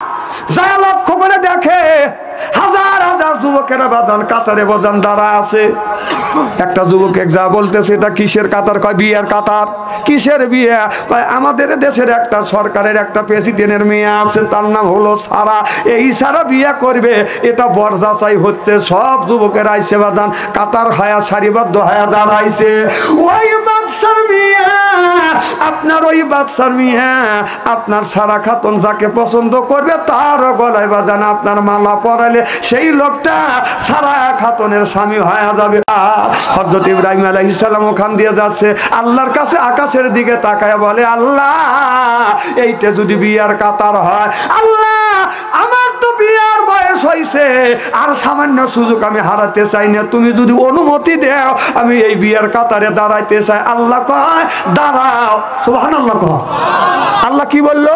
যায় লক্ষ্য করে দেখে হাজার হাজার যুবকেরা বাদান কাতারে বাদান দাঁড়া আছে। একটা যুবক যা বলতেছে এটা কিসের কাতার? কয় বিয়ের কাতার। কিসের বিয়ে? কয় আমাদের দেশের একটা সরকারের একটা প্রেসিডেন্টের মেয়ে আছে, তার নাম হলো সারা। এই সারা বিয়ে করবে, এটা বরযাচাই হচ্ছে। সব যুবকেরা আইসে বাদান কাতার হায়া সারিবদ্ধ হায়া দাঁড়াইছে। ওই বাদশার মেয়ে, আপনার ওই বাদশার মেয়ে, আপনার সারা খাতুন যাকে পছন্দ করবে তার গলায় বাদান আপনার মালা পরালে সেই লোকটা সারা খাতুনের স্বামী হয়ে যাবে। হযরত ইব্রাহিম আলাইহিস সালাম ওখান দিয়ে যাচ্ছে, আল্লাহর কাছে আকাশের দিকে তাকায় বলে, আল্লাহ এইটা যদি বিয়ার কাতার হয়, আল্লাহ আমার তো বিয়ার বয়স হয়েছে, আর সামান্য সুযোগ আমি হারাতে চাই না, তুমি যদি অনুমতি দাও আমি এই বিয়ার কাতারে দাঁড়াইতে চাই। আল্লাহ কয় দাঁড়াও। সুবহানাল্লাহ কয়। আল্লাহ কি বললো?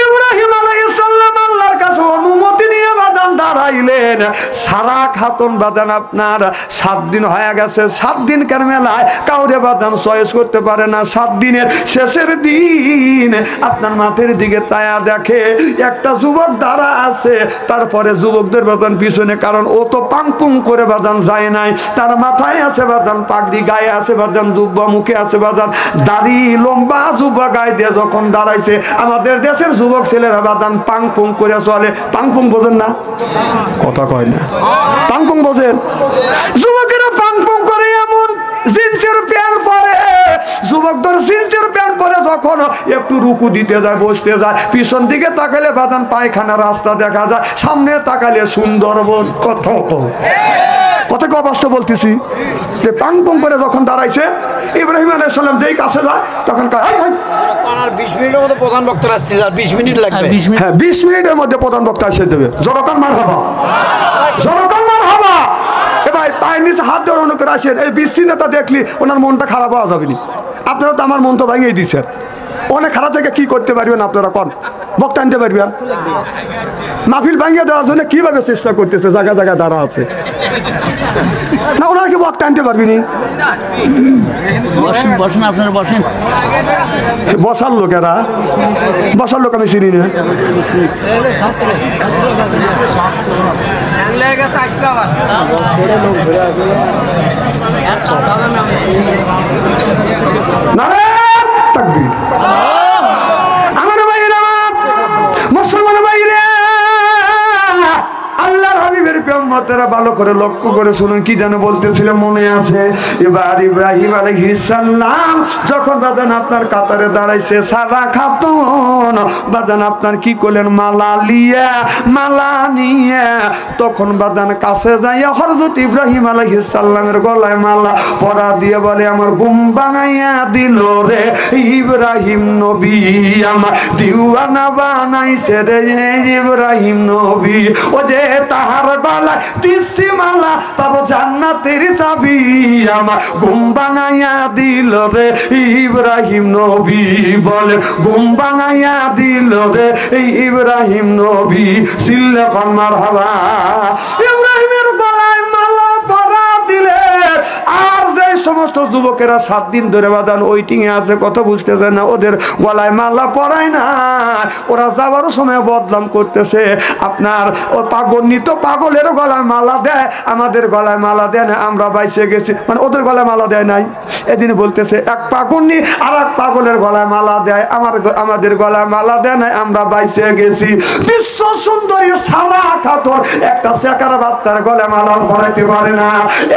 ইব্রাহিম আলাইহিস সালাম আল্লাহর কাছে অনুমতি নিয়ে বাদান দাঁড়াইলেন। সারা খাতুন বাদান আপনার 7 দিন হয়ে গেছে। 7 দিন কার মেলায় কাউরে বাদান চয়েস করতে পারে না। 7 দিনের শেষের দিন আপনার মাঠের দিকে তায়া দেখে একটা যুবক দাঁড়া আছে। তারপরে যুবকদের বাদান পিছনে, কারণ ও তো পাংপুং করে বাদান যায় নাই, তার মাথায় আছে বাদান পাগড়ি, গায়ে আছে বাদান জুব্বা, মুখে আছে বাদান দাড়ি, লম্বা জুব্বা গায়ে দিয়ে যখন দাঁড়াইছে। আমাদের দেশের যুবক ছেলেরা বাদান পাংপুং করে চলে। পাংপুং বোঝেন না? কথা কয় না। পাংপুং বোঝেন? যুবকেরা পাংপুং করে এমন জিন্সের প্যান্ট পরে, যুবকদের জিন্সের প্যান্ট পরে যখন একটু রুকু দিতে যায়, বসতে যায়, পিছন দিকে তাকালে বাদান পায়খানা রাস্তা দেখা যায়, সামনে তাকালে সুন্দরবন। কথা বাস্তব বলতেছি যে পাংপুং করে যখন দাঁড়াইছে, ইব্রাহিম আলাইহিস সালাম যেই কাছে যায় তখন কয় 20 মিনিটের মধ্যে প্রধান বক্তা আসছে, 20 মিনিট লাগবে। হ্যাঁ 20 মিনিটের মধ্যে প্রধান বক্তা এসে যাবে। জনগণ মারহাবা, জনগণ মারহাবা। এবার পায়ের নিচে হাত ধরে অন্য করে আসেন। এই বিচ্ছিন্নতা দেখলি ওনার মনটা খারাপ হওয়া যাবে না। আপনারা তো আমার মন তো ভাঙিয়ে দিচ্ছেন। অনেক খারাপ থেকে কি করতে পারবেন আপনারা? কন বক্তা আনতে পারবেন? মাহফিল ভাঙিয়ে দেওয়ার জন্য কিভাবে চেষ্টা করতেছে, জায়গা জায়গায় দাঁড়া আছে না, ওনারা কি বক্তা আনতে পারবিনি? বসেন আপনারা বসেন। বসার লোকেরা, বসার লোক আমি চিনি না। আমার ভাইরা, মুসলমান ভাইরা, আল্লাহর হাবিবের উম্মতেরা ভালো করে লক্ষ্য করে শুনুন, কি যেন বলতেছিল মনে আছে? এবার ইব্রাহিম আলাইহিস সালাম যখন বাদান আপনার কাতারে দাঁড়াইছে, সারা খাতুন বাদান আপনার কি করলেন? মালা নিয়ে তখন বাদান কাছে যাইয়া হযরত ইব্রাহিম আলাইহিস সালামের গলায় মালা পরা দিয়ে বলে, আমার ঘুম ভাঙাইয়া দিল রে ইব্রাহিম নবী, আমার দিওয়ানা বানাইছে রে ইব্রাহিম নবী। ও যে তাহার গলায় দিছি মালা, পাবো জান্নাতের চাবি, আমার ঘুম ভাঙাইয়া দিল রে ইব্রাহিম নবী। বলে ঘুম ভাঙাইয়া দিল রে ইব্রাহিম নবী। সিল্লে কোন মারহাবা। ইব্রাহিমের গলায় মালা পরা দিলে আর যে সমস্ত যুবকেরা 7 দিন ধরে বাদান ওয়েটিং এ আছে, কথা বুঝতেছে না, ওদের গলায় মালা পরায় না। ওরা যাওয়ার সময় বদনাম করতেছে। আপনার ও পাগল তো পাগলের গলায় মালা দেয়, আমাদের গলায় মালা দেয় না, আমরা বাইসে গেছি। মানে ওদের গলায় মালা দেয় নাই। এদিন বলতেছে এক পাগলনি আর এক পাগলের গলায় মালা দেয়, আমাদের গলায় মালা দেয় নাই, আমরা বাইসে গেছি। বিশ্ব সুন্দরী সারা খাতুন একটা সেকার বাচ্চার গলায় মালা পরাইতে পারে না,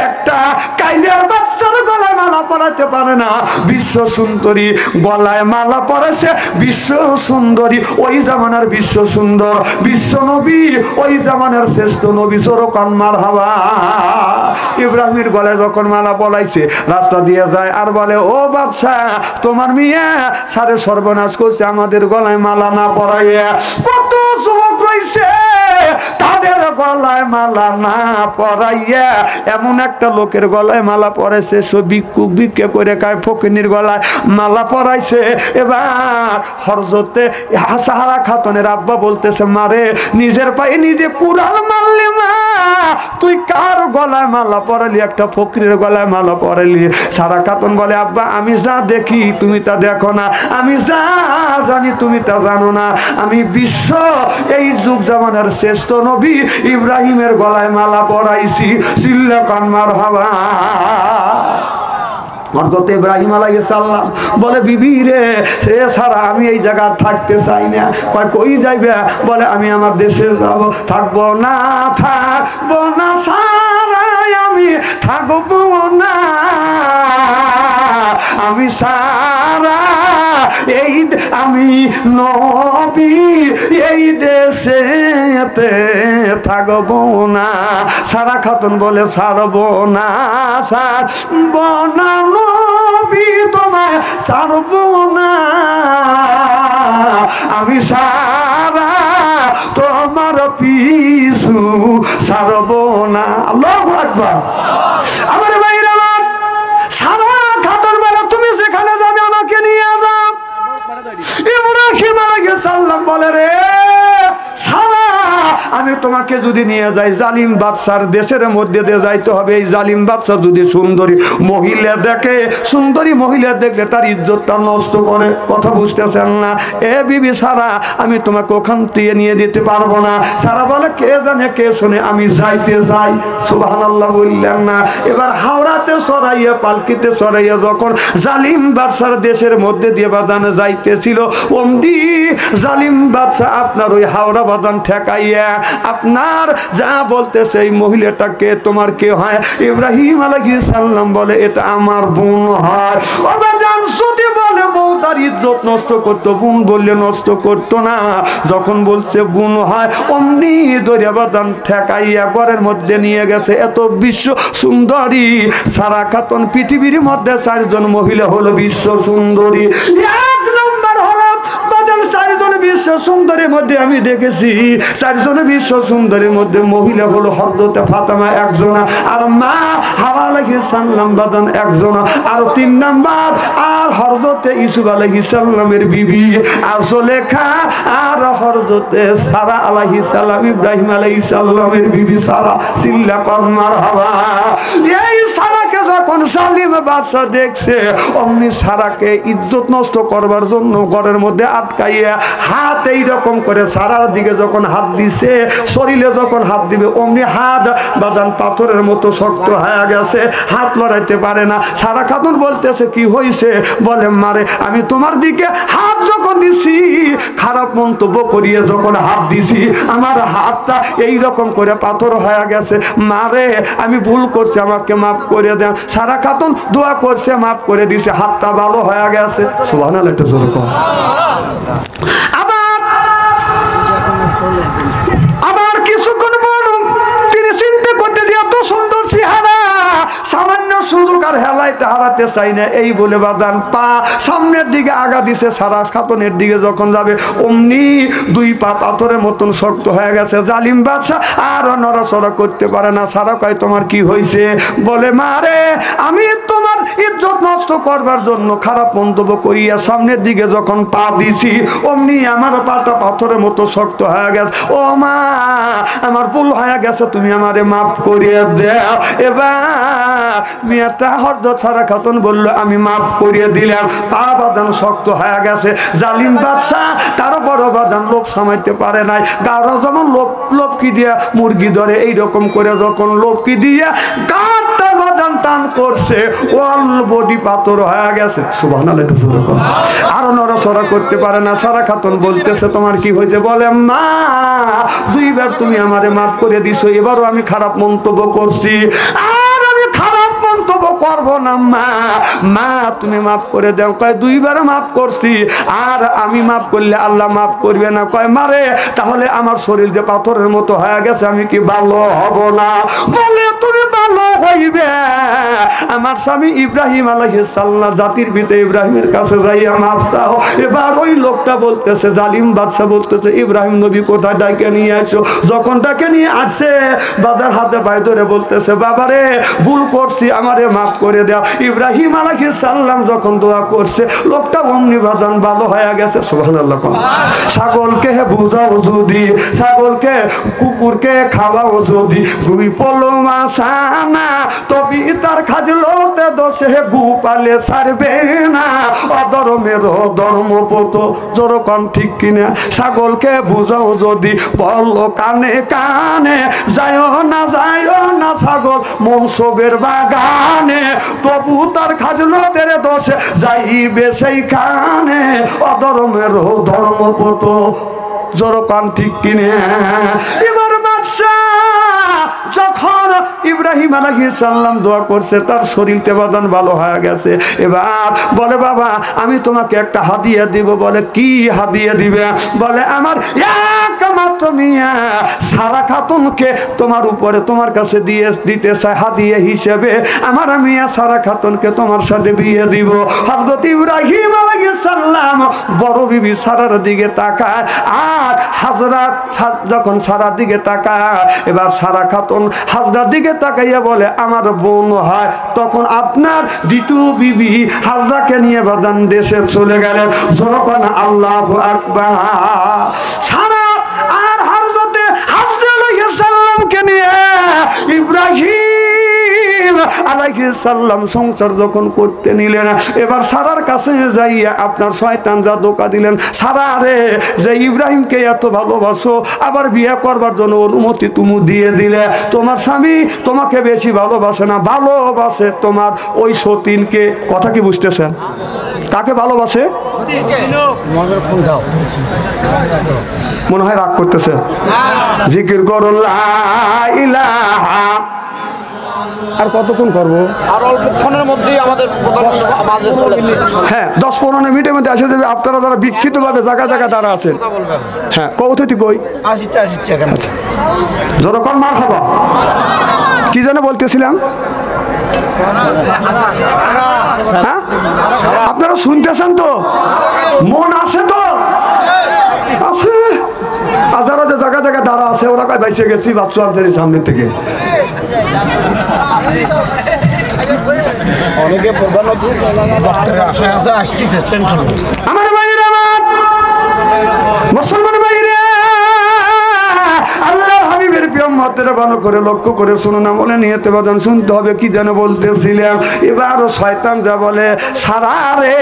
একটা কাইলিয়ার বাচ্চার গলায় মালা পরাইতে পারে না। বিশ্ব সুন্দরী গলায় মালা পরাইছে, বিশ্ব সুন্দরী ওই জামানার বিশ্ব সুন্দর, বিশ্ব নবী ওই জামানার শ্রেষ্ঠ নবী। জোরকান মারহাবা। ইব্রাহিমের গলায় যখন মালা পরাইছে, রাস্তা দিয়ে যায় আর বলে, ও বাদশা তোমার মিয়া সারে সর্বনাশ করছে, আমাদের গলায় মালা না পরাইয়া। কত যুবক রয়েছে তাদের গলায় মালা না পরাইয়া এমন একটা লোকের গলায় মালা পরাইছে, সে ভিক্ষুক ভিক্ষা করে খায়, ফকিনীর গলায় মালা পরাইছে। এবার হযরতে সাহারা খাতুনের আব্বা বলতেছে, মারে নিজের পায়ে নিজে কুড়াল মারলি মা, তুই কার গলায় মালা পরালি? একটা ফকিরের গলায় মালা পরালি। সারা খাতুন বলে, আব্বা আমি যা দেখি তুমি তা দেখো না, আমি যা জানি তুমি তা জানো না, আমি বিশ্ব এই যুগ জামানার শ্রেষ্ঠ নবী ইব্রাহিমের গলায় মালা পরাইছি। চিল্লা কান মারহাবা। হযরত ইব্রাহিম আলাইহিস সালাম বলে, বিবি রে সে ছাড়া আমি এই জায়গা থাকতে চাই না। কয় কই যাইবে? বলে আমি আমার দেশে যাব। থাকবো না, থাকবো না সারাই আমি থাকবো না, আমি সারা এই আমি নবী এই দেশেতে থাকবো না। সারা খাতুন বলে, ছাড়বো না, ছাড়বো না নবী তোমায় ছাড়বো না, আমি সারা তোমার পিছু ছাড়বো না। আল্লাহু আকবার। আমার ভাইরা আমার, সারা খাতুন বলে, তুমি যেখানে যাবে আমাকে নিয়ে যাও। ইব্রাহিম আলাইহিস সালাম বলে, রে সারা আমি তোমাকে যদি নিয়ে যাই জালিম বাদশার দেশের মধ্যে দিয়ে যাইতে হবে। এই জালিম বাদশা যদি সুন্দরী মহিলা দেখে, সুন্দরী মহিলা দেখলে তার ইজ্জতটা নষ্ট করে। কথা বুঝতেছেন না? এ বিবি সারা আমি তোমাকে ওখান থেকে নিয়ে দিতে পারবো না। সারা বলে, কে জানে কে শুনে আমি যাইতে চাই। সুবহানাল্লাহ বললেন না? এবার হাওড়াতে সরাইয়া পালকিতে সরাইয়া যখন জালিম বাদশার দেশের মধ্যে দিয়ে বাদানে যাইতেছিল, অমনি জালিম বাদশা আপনার ওই হাওড়া বাদান ঠেকাইয়া আপনার যা বলতেছে, এই মহিলাটাকে তোমার কে হয়? ইব্রাহিম আলাইহিস সালাম বলে, এটা আমার বোন হয়। বাদান যদি বলে বউ তার ইজ্জত নষ্ট করতো, বোন বললে নষ্ট করতো না। যখন বলছে বোন হয়, অমনি দরিয়া বাদান ঠেকাইয়া ঘরের মধ্যে নিয়ে গেছে। এত বিশ্ব সুন্দরী সারা খাতুন, পৃথিবীর মধ্যে 4 জন মহিলা হলো বিশ্ব সুন্দরী। এক নম্বর হলো বাদান 4 জন বিশ্ব সুন্দরীর মধ্যে আমি দেখেছি, 4 জন বিশ্ব সুন্দরীর মধ্যে মহিলা হলো হযরত ফাতেমা একজন, আর মা হাওয়া আলাইহিস সালাম বাদান একজন, আর 3 নাম্বার আর হযরত ইউসুফ আলাইহিস সালামের বিবি আর সুলেখা, আর হযরত সারা আলাইহিস সালাম ইব্রাহিম আলাইহিস সালামের বিবি সারা। সিল্লা কর মারহাবা। এই সারাকে যখন জালিম বাদশা দেখছে, অমনি সারাকে ইজ্জত নষ্ট করবার জন্য ঘরের মধ্যে আটকাইয়া হাত এইরকম করে সারার দিকে যখন হাত দিছে, শরীরে যখন হাত দিবে, অমনি হাত বাদান পাথরের মতো শক্ত হয়ে গেছে, হাত লড়াইতে পারে না। সারা খাতুন বলতেছে, কি হয়েছে? বলে, মারে আমি তোমার দিকে হাত যখন দিছি, খারাপ মন্তব্য করিয়ে যখন হাত দিছি, আমার হাতটা এইরকম করে পাথর হয়ে গেছে। মারে আমি ভুল করছি, আমাকে মাফ করে দেন। সারা খাতুন দোয়া করছে, মাফ করে দিছে, হাতটা ভালো হয়ে গেছে। সুবহানাল্লাহ। একটু জোরে কর। আবার কিছুক্ষণ পর তিনি চিন্তা করতে যে এত সুন্দর চেহারা, সামান্য সুযোগ আর হেলাইতে হারাতে চাই না। এই বলে বাদান পা সামনের দিকে আগা দিছে। সারা খাতুনের দিকে যখন যাবে, অমনি 2 পা পাথরের মতন শক্ত হয়ে গেছে। জালিম বাদশা আর নড়াচড়া করতে পারে না। সারা কয়, তোমার কি হয়েছে? বলে, মারে আমি তোমার ইজ্জত নষ্ট করবার জন্য খারাপ মন্তব্য করিয়া সামনের দিকে যখন পা দিছি, অমনি আমার পাটা পাথরের মতো শক্ত হয়ে গেছে। ও মা, আমার ভুল হয়ে গেছে, তুমি আমারে মাফ করিয়ে দাও। এবার মেয়েটা হযরত সারা খাতুন বলল, আমি মাফ করিয়ে দিলাম। পা বাদান শক্ত হয়ে গেছে। জালিম বাদশা তারও বড় বাদান লোভ সামাইতে পারে নাই। গাঢ় যেমন লোভকি দিয়া মুরগি ধরে, এইরকম করে যখন লোভকি দিয়া গাঢ়টা বাদান টান করছে, অল বডি পাথর হয়ে গেছে। সুবহানাল্লাহ। একটু জোরে বল। আর নড়াচড়া করতে পারে না। সারা খাতুন বলতেছে, তোমার কি হয়েছে? বলে, মা 2 বার তুমি আমারে মাফ করে দিছো, এবারও আমি খারাপ মন্তব্য করছি, আর আমি খারাপ তবু করবো না মা। মা তুমি মাফ করে দাও। কয় 2 বার মাফ করছি, আর আমি মাফ করলে আল্লাহ মাফ করবে না। কয় মারে তাহলে আমার শরীর যে পাথরের মতো হয়ে গেছে, আমি কি ভালো হব না? বলে তুমি ভালো হইবে। আমার স্বামী ইব্রাহিম আলাইহিস সালাম জাতির পিতা ইব্রাহিমের কাছে যাইয়া মাফ চাও। এবার ওই লোকটা বলতেছে, জালিম বাদশা বলতেছে, ইব্রাহিম নবী কোথায় ডাকে নিয়ে আসো। যখন ডাকে নিয়ে আসছে, বাবার হাতে পায়ে ধরে বলতেছে, বাবারে ভুল করছি, আমারে মাফ করে দাও। ইব্রাহিম আলাইহিস সালাম যখন দোয়া করছে, লোকটা অমনি বাজান ভালো হয়ে গেছে। সুবহানাল্লাহ। ছাগলকে বুঝাও যদি, ছাগলকে কুকুরকে খাওয়াও যদি, গুই পলো মাসানা তবে তার খাজলোতে দোষে গুপালে ছাড়বে না। অধর্মের ধর্মপত জোরকন ঠিক কিনা? ছাগলকে বুঝাও যদি, বলো কানে কানে, যায়ও না ছাগল মনসবের বাগানে, তবু তার খাজলতের দোষে যাইবে সেইখানে। অধর্মের ধর্মপত জোরকন ঠিক কিনে? এবার বাদশা যখন ইব্রাহিম আলাইহিস সালাম দোয়া করছে, তার শরীরটা বাদান ভালো হয়ে গেছে। এবার বলে, বাবা আমি তোমাকে একটা হাদিয়া দিব। বলে কি হাদিয়া দিবে? বলে আমার একমাত্র মিয়া সারা খাতুনকে তোমার উপরে তোমার কাছে দিতে চাই হাদিয়া হিসেবে। আমার মিয়া সারা খাতুনকে তোমার সাথে বিয়ে দিব। হযরত ইব্রাহিম আলাইহিস সালাম বড় বিবি সারার দিকে তাকায়, আর হাজরা যখন সারার দিকে তাকায়, এবার সারা খাতুন হাজরার দিকে তাকাইয়া বলে, আমার বোন হয়। তখন আপনার দ্বিতীয় বিবি হাজরাকে নিয়ে বাদান দেশে চলে গেলেন। যখন আল্লাহু আকবার। সারা আর হযরতে হাজরা আলাইহিস সালামকে নিয়ে ইব্রাহিম আলাইহিস সালাম সংসার যখন করতে নিলেন, এবার সারার কাছে যাইয়া আপনার শয়তান যা ধোঁকা দিলেন, সারা রে যে ইব্রাহিমকে এত ভালোবাসো, আবার বিয়ে করবার জন্য অনুমতি তুমি দিয়ে দিলে। তোমার স্বামী তোমাকে বেশি ভালোবাসে না, ভালোবাসে তোমার ওই সতীনকে। কথা কি বুঝতেছেন? কাকে ভালোবাসে? মনে হয় রাগ করতেছে। জিকির করুন লা ইলাহা। আর কতক্ষণ করবো? আর অল্পক্ষণের মধ্যেই আমাদের মাঝে চলে। হ্যাঁ 10-15 মিনিটের মধ্যে আসে যাবে। আপনারা যারা বিক্ষিপ্ত ভাবে জায়গা জায়গা দাঁড়া আছেন, হ্যাঁ কৌথি কই যতক্ষণ মার খাবা। কি যেন বলতেছিলাম? হ্যাঁ আপনারা শুনতেছেন তো? মন আছে তো? আছে। যারা যে জায়গা জায়গা দাঁড়া আছে, ওরা কাজ বাইসে গেছি বাচ্চু আমাদের সামনের থেকে। অনেকে আমার ভাইরা, আমার মুসলমান ভাইরা, আল্লাহর হাবিবের প্রিয়ম্মতের ভালো করে লক্ষ্য করে শুনুন, আমলে নিয়তে বাদান শুনতে হবে। কি যেন বলতেছিলাম? এবার শয়তান যা বলে, সারা রে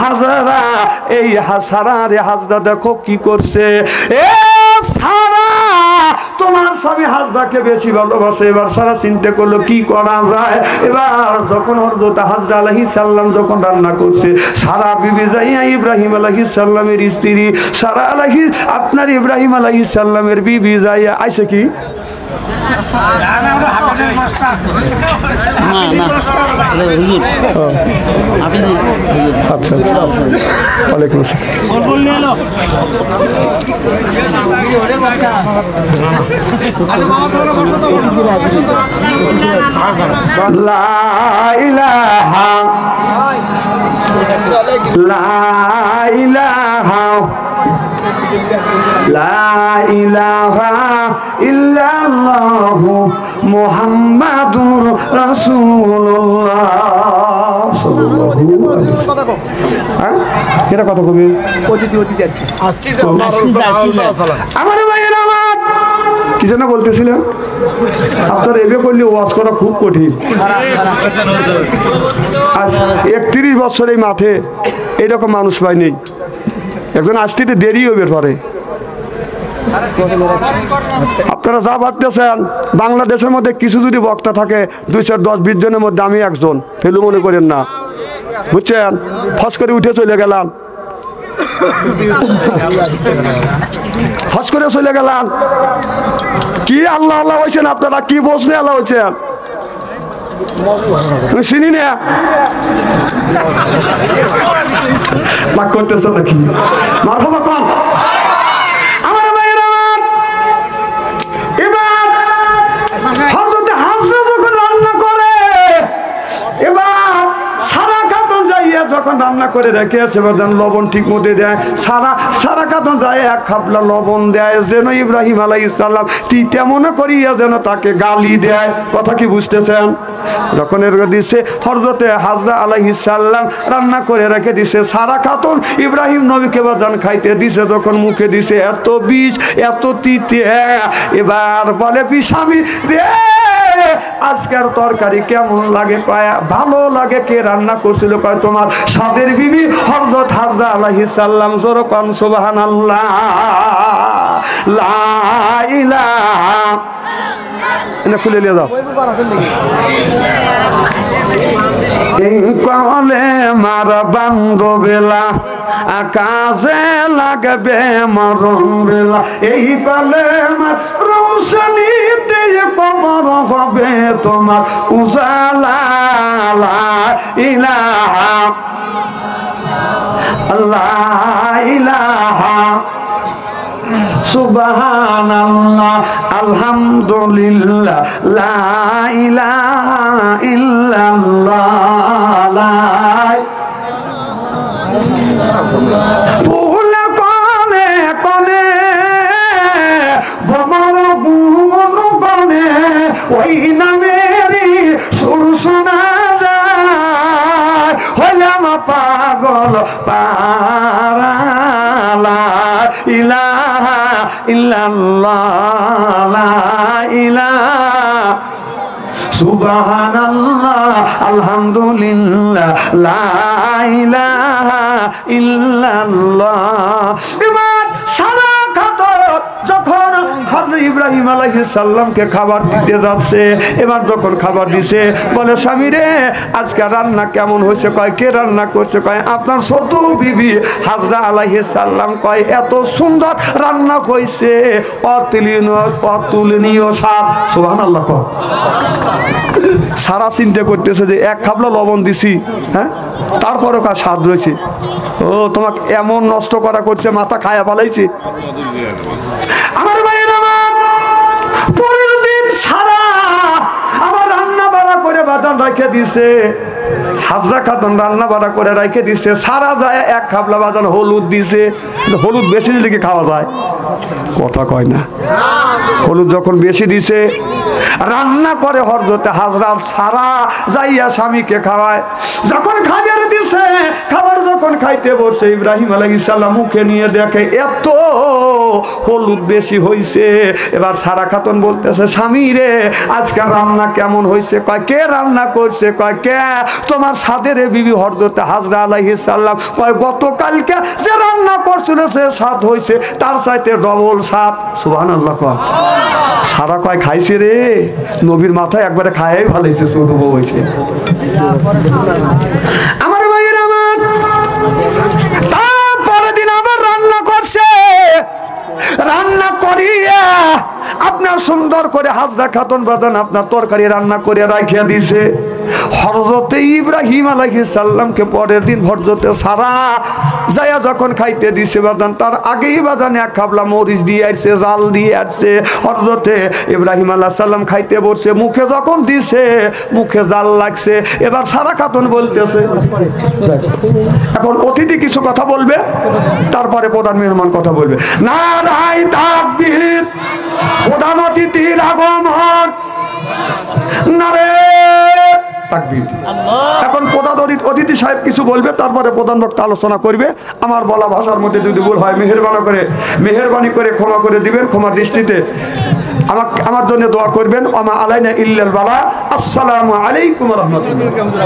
হাজরা, এই সারা রে হাজরা দেখো কি করছে। এ সারা তোমার স্বামী হাজরাকে বেশি ভালোবাসে। এবার সারা চিন্তা করলো কি করা যায়। এবার যখন হযরত হাজরা আলাইহিস সালাম যখন রান্না করছে, সারা বিবি যাইয়া ইব্রাহিম আলাইহিস সালামের স্ত্রী সারা আলাইহিস আপনার ইব্রাহিম আলাইহিস সালামের বিবি যাইয়া আইছে কি আচ্ছা ওয়ালাইকুম আসসালাম। লা ইলাহা লা ইলাহা লা ইলাহা ইল্লাল্লাহু মুহাম্মাদুর রাসূলুল্লাহ সাল্লাল্লাহু আলাইহি ওয়াসাল্লাম। হ্যাঁ কেটা কথা কবি আমার ভাইয়েরা, আমার কি যেন বলতেছিলেন? আপনার এবে করলে ওয়াজ করা খুব কঠিন। আজ 31 বছর এই মাঠে এইরকম মানুষ পাই নেই। একজন আসতে দেরি হবে পরে। আপনারা যা ভাবতেছেন, বাংলাদেশের মধ্যে কিছু যদি বক্তা থাকে 210-20 জনের মধ্যে আমি একজন, ফেলু মনে করেন না, বুঝছেন? ফস করে উঠে চলে গেলাম, ফস করে চলে গেলাম। কি আল্লাহ আল্লাহ হয়েছেন আপনারা? কি বসনে আল্লাহ হয়েছেন? আমি চিনি না, রাগ করতেছে নাকি? মারহাবা কোন আমার ভাইয়ের আমার। এবার হযরত হাজরা যখন রান্না করে, এবার সারা খাতুন যাইয়া যখন রান্না করে রেখে আছে বাদান লবণ ঠিক মতো দেয়, সারা খাতুন যায় এক খাবলা লবণ দেয় যেন ইব্রাহিম আলাইহিস সালাম তিতা মনে করিয়া যেন তাকে গালি দেয়। কথা কি বুঝতেছেন? যখন এর দিছে হযরত হাজরা আলাইহিস সালাম রান্না করে রেখে দিছে, সারা খাতুন ইব্রাহিম নবীকে বাদান খাইতে দিছে, যখন মুখে দিছে এত বিষ এত তিতে, এবার বলে স্বামী রে আজকের তরকারি কেমন লাগে? কয় ভালো লাগে। কে রান্না করছিল? কয় তোমার সাদের বিবি হযরত হাজরা আলাইহিস সালাম। জোরে কোন সুবহানাল্লাহ, লা ইলাহা। এটা খুলে নিয়ে যাও। এই কলে মার বান্ধবেলা আকাশে লাগবে মরণ বেলা, এই কলে মার রৌশনীতে কবর হবে তোমার উজালা। লা ইলাহা আল্লাহ ইলাহা সুবহানাল্লাহ আলহামদুলিল্লাহ লা ইলাহা ইল্লাল্লাহ। ভুল কনে কনে ভ্রমণ ভুবন কনে ওই নামেরই সুর শোনা যায়, হইলাম পাগল পারা। লা ইলাহা ইল্লাল্লাহ লা ইলাহা সুবহানাল্লাহ আলহামদুলিল্লাহ লা ইলাহা ইল্লাল্লাহ। এবার সারা খাতুন যখন হযরত ইব্রাহিম আলাইহিস সালামকে খাবার দিতে যাচ্ছে, এবার যখন খাবার দিছে বলে স্বামী রে আজকে রান্না কেমন হয়েছে? কয় কে রান্না করছে? কয় আপনার ছোট বিবি হাজরা আলাইহিস সালাম। কয় এত সুন্দর রান্না হয়েছে, অতুলনীয় স্বাদ। সুবহানাল্লাহ। কয় সারা চিন্তা করতেছে যে এক খাবলা লবণ দিছি, হ্যাঁ তারপরও কার স্বাদ রয়েছে। ও তোমাকে এমন নষ্ট করা করছে, মাথা খায়া পালাইছে। আমার ভাইয়ের আমার পরের দিন সারা আমার রান্না বাড়া করে বাদান রেখে দিছে, হাজরা খাতুন রান্না বাড়া করে রেখে দিছে। সারা যায় এক খাবলা বাদান হলুদ দিছে। হলুদ বেশি দিলে কি খাওয়া যায়? কথা কয় না। হলুদ যখন বেশি দিছে রান্না করে হযরত হাজরা সারা যাইয়া স্বামীকে খাওয়ায়। যখন খাবার দিছে, খাবার যখন খাইতে বসে ইব্রাহিম আলাইহিস সালাম মুখে নিয়ে দেখে এত হলুদ বেশি হইছে। এবার সারা খাতুন বলতেছে স্বামী রে আজকে রান্না কেমন হয়েছে? কয় কে রান্না করছে? কয় কে? তোমার সাদের বিবি হযরত হাজরা আলাইহিস সালাম। কয় গতকালকে যে রান্না করছিল সে স্বাদ হয়েছে, তার চাইতে ডবল স্বাদ। সুবহানাল্লাহ। কয় সারা কয় খাইছে রে, নবীর মাথায় একবারে খায়াই ভালাইছে, ছোট বউ হয়েছে। আমার ভাইয়ের আমার তারপরের দিন আবার রান্না করছে, রান্না করিয়া আপনার সুন্দর করে হাজরা খাতুন বাদান আপনার তরকারি রান্না করে রাখিয়া দিছে। হযরত ইব্রাহিম আলাইহিস সালামকে পরের দিন হযরত সারা যায়া যখন খাইতে দিছে বাদান, তার আগেই বাদান এক খাবলা মরিচ দিয়ে আসছে, জাল দিয়ে আসছে। হযরত ইব্রাহিম আলাইহিস সালাম খাইতে বসে, মুখে যখন দিছে মুখে জাল লাগছে। এবার সারা খাতুন বলতেছে, এখন অতিথি কিছু কথা বলবে, তারপরে প্রধান মেহমান কথা বলবে। নারায়ে তাকবীর, প্রধান অতিথির আগমন। নারায়ে তাকবীর। এখন প্রধান অতিথি সাহেব কিছু বলবে, তারপরে প্রধান বক্তা আলোচনা করবে। আমার বলা ভাষার মধ্যে যদি ভুল হয় মেহেরবানি করে ক্ষমা করে দিবেন, ক্ষমা দৃষ্টিতে আমার জন্য দোয়া করবেন। আমা আলাইনা ইল্লাল বালা। আসসালামু আলাইকুম ওয়া রাহমাতুল্লাহ।